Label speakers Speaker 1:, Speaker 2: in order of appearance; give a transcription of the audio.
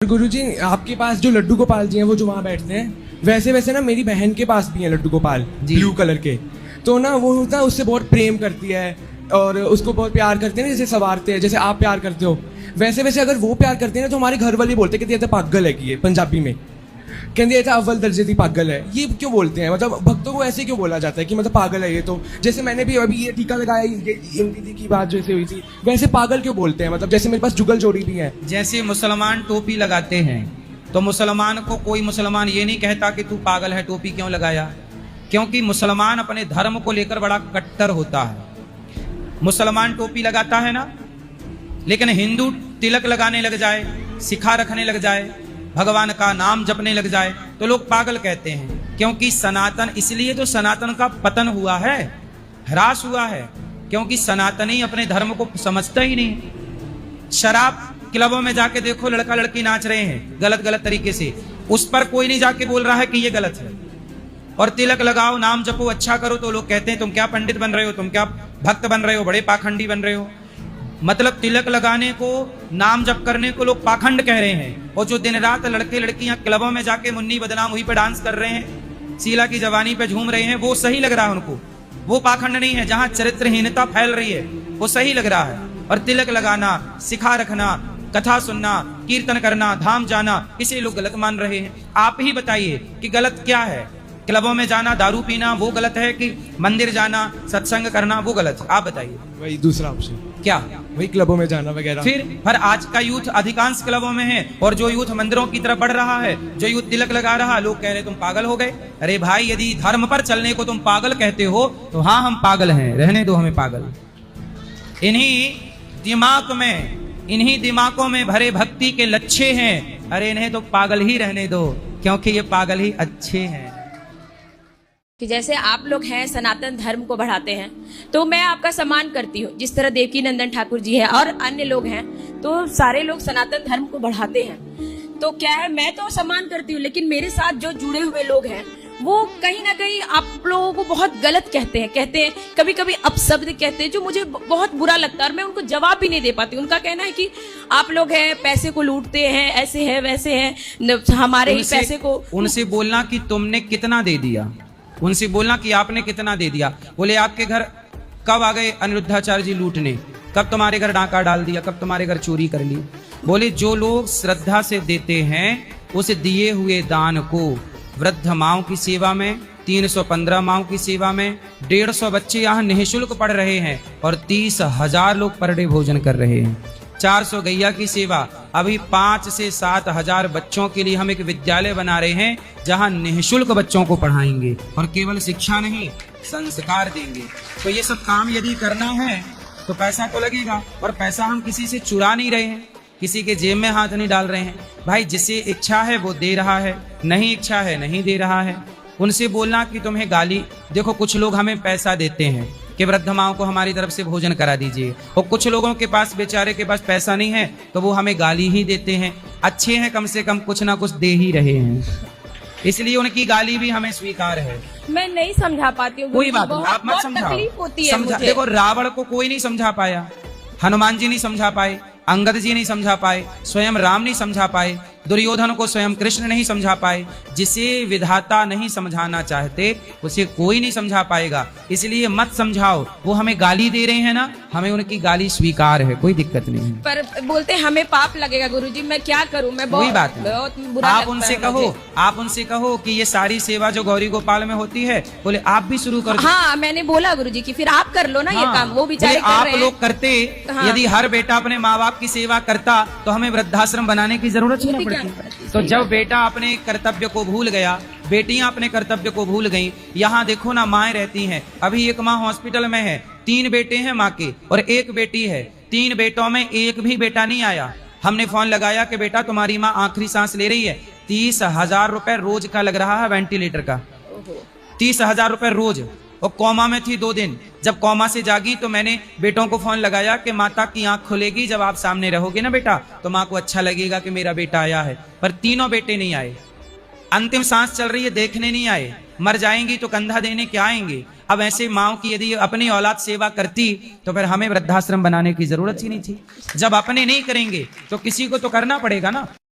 Speaker 1: गुरुजी, आपके पास जो लड्डू गोपाल जी हैं वो जो वहाँ बैठते हैं, वैसे वैसे ना मेरी बहन के पास भी है लड्डू गोपाल ब्लू कलर के। तो ना वो ना उससे बहुत प्रेम करती है और उसको बहुत प्यार करते हैं ना, जैसे सवारते हैं, जैसे आप प्यार करते हो वैसे वैसे अगर वो प्यार करते हैं ना तो हमारे घर वाले बोलते हैं कि ये तो पागल है, कि ये पंजाबी में कहते हैं अव्वल दर्जे की पागल है। ये क्यों बोलते हैं? मतलब भक्तों को ऐसे क्यों बोला जाता है कि मतलब पागल है ये? तो जैसे मैंने भी अभी ये टीका लगाया, ये इन दीदी की बात जैसे हुई थी, वैसे पागल क्यों बोलते हैं? मतलब जैसे मेरे पास जुगल जोड़ी भी है।
Speaker 2: जैसे मुसलमान टोपी लगाते हैं तो मुसलमान को कोई मुसलमान ये नहीं कहता कि तू पागल है, टोपी क्यों लगाया, क्योंकि मुसलमान अपने धर्म को लेकर बड़ा कट्टर होता है। मुसलमान टोपी लगाता है ना, लेकिन हिंदू तिलक लगाने लग जाए, सिखा रखने लग जाए, भगवान का नाम जपने लग जाए तो लोग पागल कहते हैं। क्योंकि सनातन, इसलिए तो सनातन का पतन हुआ है, ह्रास हुआ है, क्योंकि सनातनी अपने धर्म को समझता ही नहीं। शराब क्लबों में जाके देखो, लड़का लड़की नाच रहे हैं गलत गलत तरीके से, उस पर कोई नहीं जाके बोल रहा है कि ये गलत है। और तिलक लगाओ, नाम जपो, अच्छा करो तो लोग कहते हैं तुम क्या पंडित बन रहे हो, तुम क्या भक्त बन रहे हो, बड़े पाखंडी बन रहे हो। मतलब तिलक लगाने को, नाम जप करने को लोग पाखंड कह रहे हैं। और जो दिन रात लड़के लड़कियां क्लबों में जाके मुन्नी बदनाम हुई पे डांस कर रहे हैं, शीला की जवानी पे झूम रहे हैं, वो सही लग रहा है उनको, वो पाखंड नहीं है। जहां चरित्रहीनता फैल रही है वो सही लग रहा है। और तिलक लगाना, सिखा रखना, कथा सुनना, कीर्तन करना, धाम जाना, इसे लोग गलत मान रहे हैं। आप ही बताइए कि गलत क्या है? क्लबों में जाना, दारू पीना वो गलत है कि मंदिर जाना, सत्संग करना वो गलत है? आप बताइए।
Speaker 1: वही दूसरा ऑप्शन
Speaker 2: क्या?
Speaker 1: वही क्लबों में जाना वगैरह।
Speaker 2: फिर आज का यूथ अधिकांश क्लबों में है, और जो यूथ मंदिरों की तरफ बढ़ रहा है, जो यूथ तिलक लगा रहा है, लोग कह रहे तुम पागल हो गए। अरे भाई, यदि धर्म पर चलने को तुम पागल कहते हो तो हाँ, हम पागल हैं, रहने दो हमें पागल। इन्हीं दिमागों में भरे भक्ति के लच्छे हैं। अरे इन्हें तो पागल ही रहने दो, क्योंकि ये पागल ही अच्छे हैं।
Speaker 3: कि जैसे आप लोग हैं सनातन धर्म को बढ़ाते हैं तो मैं आपका सम्मान करती हूँ, जिस तरह देवकी नंदन ठाकुर जी हैं और अन्य लोग हैं, तो सारे लोग सनातन धर्म को बढ़ाते हैं। तो क्या है, मैं तो सम्मान करती हूँ, लेकिन मेरे साथ जो जुड़े हुए लोग हैं वो कहीं ना कहीं आप लोगों को बहुत गलत कहते हैं, कभी कभी अपशब्द कहते हैं जो मुझे बहुत बुरा लगता है और मैं उनको जवाब भी नहीं दे पाती। उनका कहना है कि आप लोग हैं पैसे को लूटते हैं, ऐसे है वैसे है, हमारे ही पैसे को।
Speaker 2: उनसे बोलना कि तुमने कितना दे दिया, उनसे बोलना कि आपने कितना दे दिया। बोले आपके घर कब आ गए अनिरुद्धाचार्य जी लूटने, कब तुम्हारे घर डाका डाल दिया, कब तुम्हारे घर चोरी कर ली। बोले जो लोग श्रद्धा से देते हैं उस दिए हुए दान को वृद्ध माओं की सेवा में, 315 माओं की सेवा में, 150 बच्चे यहाँ निःशुल्क पढ़ रहे हैं और 30,000 लोग पर डे भोजन कर रहे हैं। 400 गैया की सेवा, अभी 5 से 7 हजार बच्चों के लिए हम एक विद्यालय बना रहे हैं जहां निःशुल्क बच्चों को पढ़ाएंगे और केवल शिक्षा नहीं, संस्कार देंगे। तो ये सब काम यदि करना है तो पैसा तो लगेगा, और पैसा हम किसी से चुरा नहीं रहे हैं, किसी के जेब में हाथ नहीं डाल रहे हैं। भाई जिसे इच्छा है वो दे रहा है, नहीं इच्छा है नहीं दे रहा है। उनसे बोलना कि तुम्हें गाली, देखो कुछ लोग हमें पैसा देते हैं कि वृद्ध माओं को हमारी तरफ से भोजन करा दीजिए, और कुछ लोगों के पास, बेचारे के पास पैसा नहीं है तो वो हमें गाली ही देते हैं। अच्छे हैं, कम से कम कुछ ना कुछ दे ही रहे हैं, इसलिए उनकी गाली भी हमें स्वीकार है।
Speaker 3: मैं नहीं समझा पाती हूँ।
Speaker 2: कोई बात नहीं, आप मत समझाओ। देखो रावण को कोई नहीं समझा पाया, हनुमान जी नहीं समझा पाए, अंगद जी नहीं समझा पाए, स्वयं राम नहीं समझा पाए, दुर्योधन को स्वयं कृष्ण नहीं समझा पाए। जिसे विधाता नहीं समझाना चाहते उसे कोई नहीं समझा पाएगा, इसलिए मत समझाओ। वो हमें गाली दे रहे हैं ना, हमें उनकी गाली स्वीकार है, कोई दिक्कत नहीं है।
Speaker 3: पर बोलते हमें पाप लगेगा गुरुजी, मैं क्या करूं? मैं
Speaker 2: कोई बात नहीं, आप उनसे कहो कि ये सारी सेवा जो गौरी गोपाल में होती है, बोले आप भी शुरू कर दो।
Speaker 3: हाँ, मैंने बोला गुरुजी कि फिर आप कर लो ना ये काम, वो बेचारे
Speaker 2: आप लोग करते। यदि हर बेटा अपने माँ बाप की सेवा करता तो हमें वृद्धाश्रम बनाने की जरूरत ही नहीं पड़ती। तो जब बेटा अपने कर्तव्य को भूल गया, बेटियां अपने कर्तव्य को भूल गईं, यहाँ देखो ना माएँ रहती हैं। अभी एक माँ हॉस्पिटल में है, 3 बेटे हैं माँ के और 1 बेटी है। 3 बेटों में एक भी बेटा नहीं आया। हमने फोन लगाया कि बेटा तुम्हारी माँ आखिरी सांस ले रही है, 30,000 रुपए रोज का लग रहा है वेंटिलेटर का, 30,000 रुपए रोज। और कोमा में थी 2 दिन। जब कोमा से जागी तो मैंने बेटों को फोन लगाया कि माता की आंख खुलेगी जब आप सामने रहोगे ना बेटा, तो माँ को अच्छा लगेगा कि मेरा बेटा आया है। पर तीनों बेटे नहीं आए, अंतिम सांस चल रही है, देखने नहीं आए। मर जाएंगी तो कंधा देने क्या आएंगे? अब ऐसे माओ की यदि अपनी औलाद सेवा करती तो फिर हमें वृद्धाश्रम बनाने की जरूरत ही नहीं थी। जब अपने नहीं करेंगे तो किसी को तो करना पड़ेगा ना।